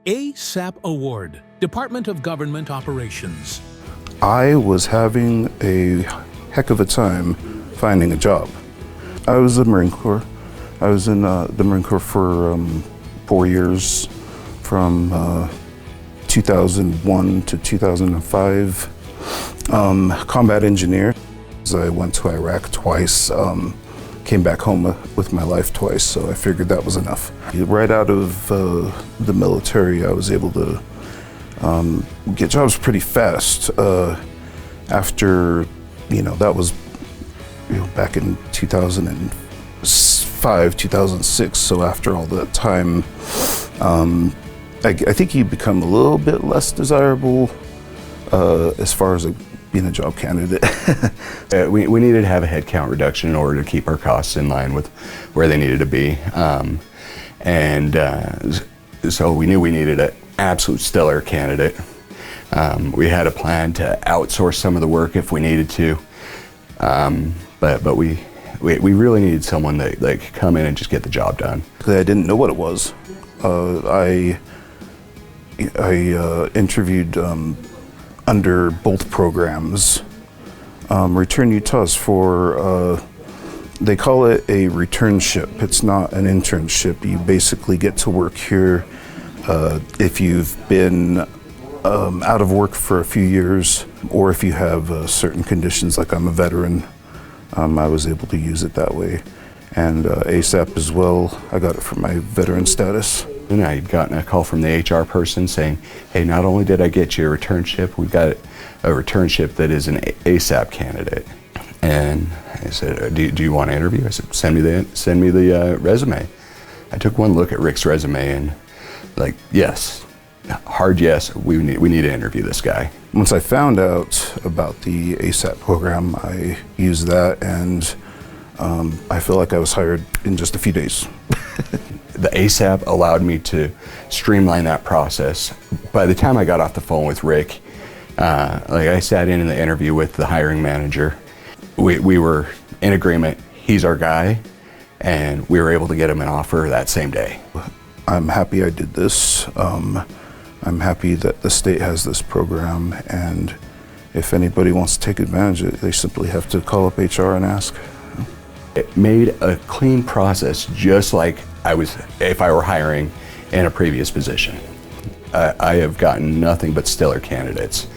ASAP Award, Department of Government Operations. I was having a heck of a time finding a job. I was in the Marine Corps. I was in the Marine Corps for 4 years, from 2001 to 2005. Combat engineer. I went to Iraq twice, came back home with my life twice, so I figured that was enough. Right out of the military, I was able to get jobs pretty fast. After, that was back in 2005, 2006, so after all that time, I think you become a little bit less desirable as far as being a job candidate. We needed to have a headcount reduction in order to keep our costs in line with where they needed to be. So we knew we needed an absolute stellar candidate. We had a plan to outsource some of the work if we needed to, but we really needed someone that could come in and just get the job done. I didn't know what it was. I interviewed under both programs. Return Utah's for, they call it a returnship. It's not an internship. You basically get to work here if you've been out of work for a few years, or if you have certain conditions, like I'm a veteran. I was able to use it that way. And ASAP as well, I got it for my veteran status. And I had gotten a call from the HR person saying, hey, not only did I get you a returnship, we've got a returnship that is an ASAP candidate. And I said, do you want to interview? I said, send me the resume. I took one look at Rick's resume and yes, hard yes, we need to interview this guy. Once I found out about the ASAP program, I used that, and I feel like I was hired in just a few days. The ASAP allowed me to streamline that process. By the time I got off the phone with Rick, I sat in the interview with the hiring manager. We were in agreement, he's our guy, and we were able to get him an offer that same day. I'm happy I did this. I'm happy that the state has this program, and if anybody wants to take advantage of it, they simply have to call up HR and ask. It made a clean process, just like if I were hiring in a previous position. I have gotten nothing but stellar candidates.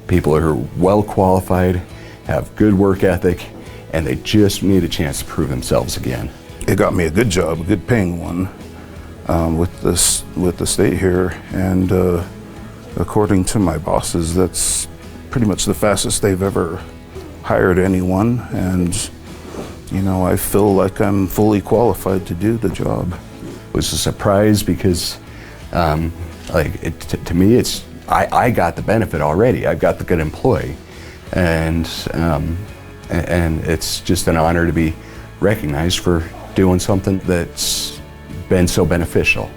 People who are well qualified, have good work ethic, and they just need a chance to prove themselves again. It got me a good job, a good paying one, with the state here, and according to my bosses, that's pretty much the fastest they've ever hired anyone, and I feel like I'm fully qualified to do the job. It was a surprise because, to me, I got the benefit already. I've got the good employee, and it's just an honor to be recognized for doing something that's been so beneficial.